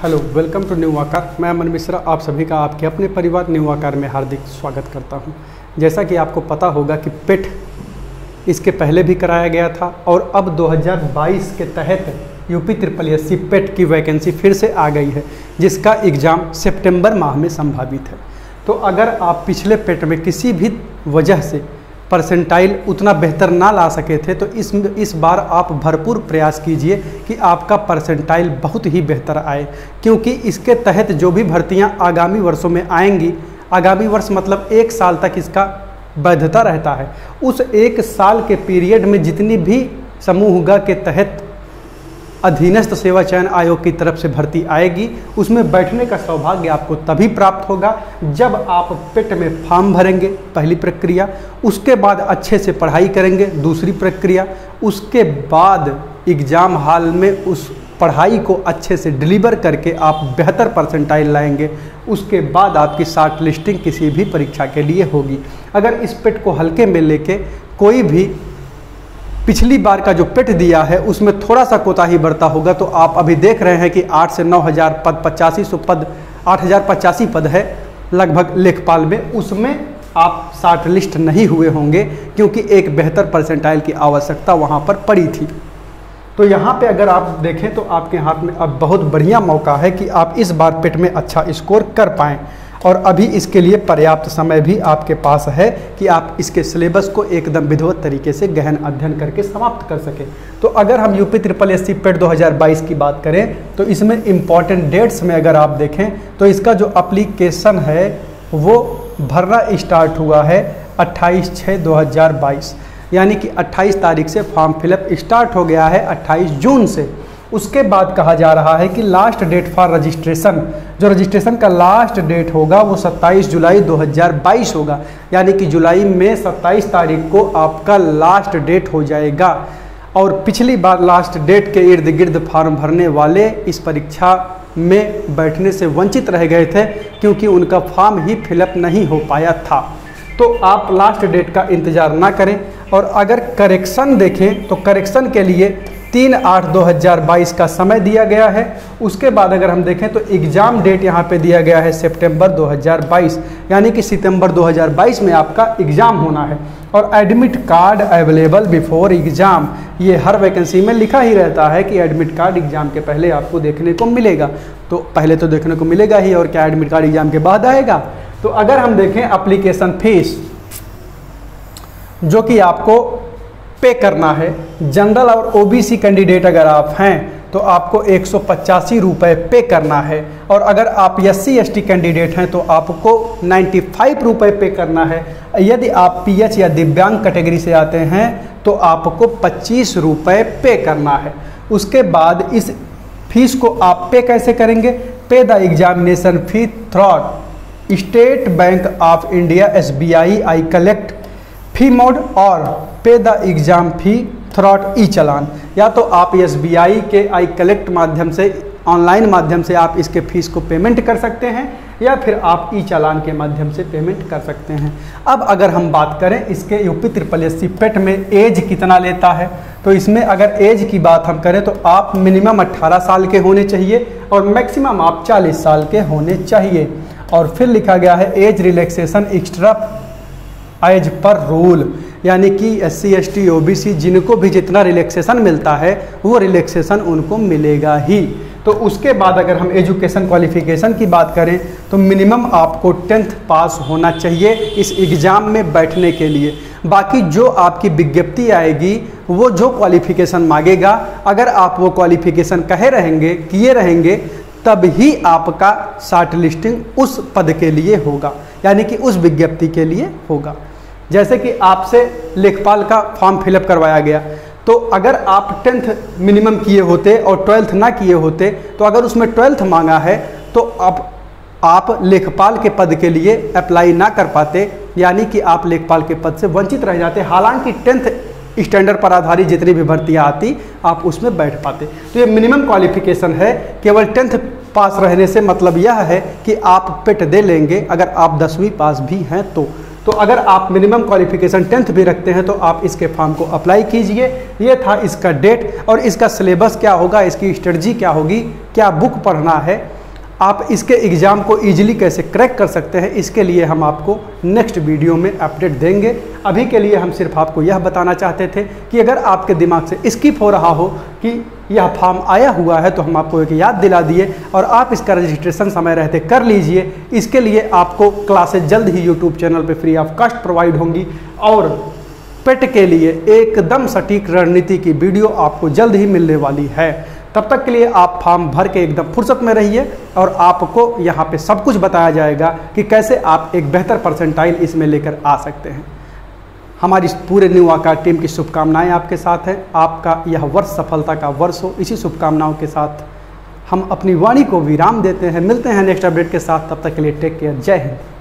Hello, welcome to new आकार। मैं अमन मिश्रा आप सभी का आपके अपने परिवार न्यू आकार में हार्दिक स्वागत करता हूं। जैसा कि आपको पता होगा कि पेट इसके पहले भी कराया गया था और अब 2022 के तहत यूपी SSSC पेट की वैकेंसी फिर से आ गई है, जिसका एग्ज़ाम सितंबर माह में संभावित है। तो अगर आप पिछले पेट में किसी भी वजह से परसेंटाइल उतना बेहतर ना ला सके थे तो इस बार आप भरपूर प्रयास कीजिए कि आपका परसेंटाइल बहुत ही बेहतर आए, क्योंकि इसके तहत जो भी भर्तियां आगामी वर्षों में आएंगी, आगामी वर्ष मतलब 1 साल तक इसका वैधता रहता है। उस 1 साल के पीरियड में जितनी भी समूह ग के तहत अधीनस्थ सेवा चयन आयोग की तरफ से भर्ती आएगी, उसमें बैठने का सौभाग्य आपको तभी प्राप्त होगा जब आप पेट में फॉर्म भरेंगे, पहली प्रक्रिया। उसके बाद अच्छे से पढ़ाई करेंगे, दूसरी प्रक्रिया। उसके बाद एग्ज़ाम हॉल में उस पढ़ाई को अच्छे से डिलीवर करके आप बेहतर परसेंटाइल लाएंगे। उसके बाद आपकी शॉर्ट लिस्टिंग किसी भी परीक्षा के लिए होगी। अगर इस पेट को हल्के में लेके कोई भी पिछली बार का जो पेट दिया है उसमें थोड़ा सा कोताही बरता होगा तो आप अभी देख रहे हैं कि 8 से 9,000 पद, 8500 पद, 8,085 पद है लगभग लेखपाल में, उसमें आप शॉर्ट लिस्ट नहीं हुए होंगे क्योंकि एक बेहतर परसेंटाइल की आवश्यकता वहाँ पर पड़ी थी। तो यहाँ पे अगर आप देखें तो आपके हाथ में अब बहुत बढ़िया मौका है कि आप इस बार पेट में अच्छा स्कोर कर पाएँ, और अभी इसके लिए पर्याप्त समय भी आपके पास है कि आप इसके सिलेबस को एकदम विधिवत तरीके से गहन अध्ययन करके समाप्त कर सकें। तो अगर हम यूपी SSSC पेट 2022 की बात करें तो इसमें इम्पॉर्टेंट डेट्स में अगर आप देखें तो इसका जो एप्लीकेशन है वो भरना स्टार्ट हुआ है 28/6/2022, यानी कि 28 तारीख से फॉर्म फिलअप स्टार्ट हो गया है 28 जून से। उसके बाद कहा जा रहा है कि लास्ट डेट फॉर रजिस्ट्रेशन, जो रजिस्ट्रेशन का लास्ट डेट होगा वो 27 जुलाई 2022 होगा, यानी कि जुलाई में 27 तारीख को आपका लास्ट डेट हो जाएगा। और पिछली बार लास्ट डेट के इर्द गिर्द फॉर्म भरने वाले इस परीक्षा में बैठने से वंचित रह गए थे क्योंकि उनका फॉर्म ही फिलअप नहीं हो पाया था। तो आप लास्ट डेट का इंतज़ार ना करें। और अगर करेक्शन देखें तो करेक्शन के लिए 3/8/2022 का समय दिया गया है। उसके बाद अगर हम देखें तो एग्ज़ाम डेट यहाँ पे दिया गया है सितंबर 2022, यानी कि सितंबर 2022 में आपका एग्ज़ाम होना है। और admit card available before exam, ये हर वैकेंसी में लिखा ही रहता है कि एडमिट कार्ड एग्ज़ाम के पहले आपको देखने को मिलेगा। तो पहले तो देखने को मिलेगा ही, और क्या एडमिट कार्ड एग्ज़ाम के बाद आएगा। तो अगर हम देखें एप्लीकेशन फीस जो कि आपको पे करना है, जनरल और ओबीसी कैंडिडेट अगर आप हैं तो आपको 185 रुपये पे करना है, और अगर आप SC ST कैंडिडेट हैं तो आपको 95 रुपये पे करना है। यदि आप PH या दिव्यांग कैटेगरी से आते हैं तो आपको 25 रुपये पे करना है। उसके बाद इस फीस को आप पे कैसे करेंगे? पे the examination fee through state bank of India SBI I collect fee mode और पे द एग्ज़ाम फी थ्रू ई चालान। या तो आप SBI के आई कलेक्ट माध्यम से, ऑनलाइन माध्यम से आप इसके फीस को पेमेंट कर सकते हैं, या फिर आप ई चालान के माध्यम से पेमेंट कर सकते हैं। अब अगर हम बात करें इसके यूपी SSSC पेट में एज कितना लेता है, तो इसमें अगर एज की बात हम करें तो आप मिनिमम 18 साल के होने चाहिए और मैक्सिमम आप 40 साल के होने चाहिए। और फिर लिखा गया है एज रिलैक्सेशन एक्स्ट्रा एज पर रूल, यानी कि SC ST OBC जिनको भी जितना रिलैक्सेशन मिलता है वो रिलैक्सेशन उनको मिलेगा ही। तो उसके बाद अगर हम एजुकेशन क्वालिफिकेशन की बात करें तो मिनिमम आपको 10th पास होना चाहिए इस एग्ज़ाम में बैठने के लिए। बाकी जो आपकी विज्ञप्ति आएगी वो जो क्वालिफिकेशन मांगेगा, अगर आप वो क्वालिफिकेशन किए रहेंगे तब ही आपका शॉर्ट लिस्टिंग उस पद के लिए होगा, यानी कि उस विज्ञप्ति के लिए होगा। जैसे कि आपसे लेखपाल का फॉर्म फिलअप करवाया गया, तो अगर आप 10th मिनिमम किए होते और 12th ना किए होते तो अगर उसमें 12th मांगा है तो अब आप लेखपाल के पद के लिए अप्लाई ना कर पाते, यानी कि आप लेखपाल के पद से वंचित रह जाते। हालांकि 10th स्टैंडर्ड पर आधारित जितनी भी भर्तियाँ आती आप उसमें बैठ पाते। तो ये मिनिमम क्वालिफिकेशन है। केवल 10th पास रहने से मतलब यह है कि आप पेट दे लेंगे अगर आप 10वीं पास भी हैं तो अगर आप मिनिमम क्वालिफिकेशन 10th भी रखते हैं तो आप इसके फॉर्म को अप्लाई कीजिए। ये था इसका डेट और इसका सिलेबस क्या होगा, इसकी स्ट्रेटजी क्या होगी, क्या बुक पढ़ना है, आप इसके एग्ज़ाम को ईजिली कैसे क्रैक कर सकते हैं, इसके लिए हम आपको नेक्स्ट वीडियो में अपडेट देंगे। अभी के लिए हम सिर्फ आपको यह बताना चाहते थे कि अगर आपके दिमाग से स्किप हो रहा हो कि यह फॉर्म आया हुआ है, तो हम आपको एक याद दिला दिए और आप इसका रजिस्ट्रेशन समय रहते कर लीजिए। इसके लिए आपको क्लासेज जल्द ही यूट्यूब चैनल पर फ्री ऑफ कॉस्ट प्रोवाइड होंगी और पेट के लिए एकदम सटीक रणनीति की वीडियो आपको जल्द ही मिलने वाली है। तब तक के लिए आप फॉर्म भर के एकदम फुर्सत में रहिए और आपको यहाँ पे सब कुछ बताया जाएगा कि कैसे आप एक बेहतर परसेंटाइल इसमें लेकर आ सकते हैं। हमारी पूरे न्यू आकार टीम की शुभकामनाएं आपके साथ हैं। आपका यह वर्ष सफलता का वर्ष हो। इसी शुभकामनाओं के साथ हम अपनी वाणी को विराम देते हैं। मिलते हैं नेक्स्ट अपडेट के साथ। तब तक के लिए टेक केयर। जय हिंद।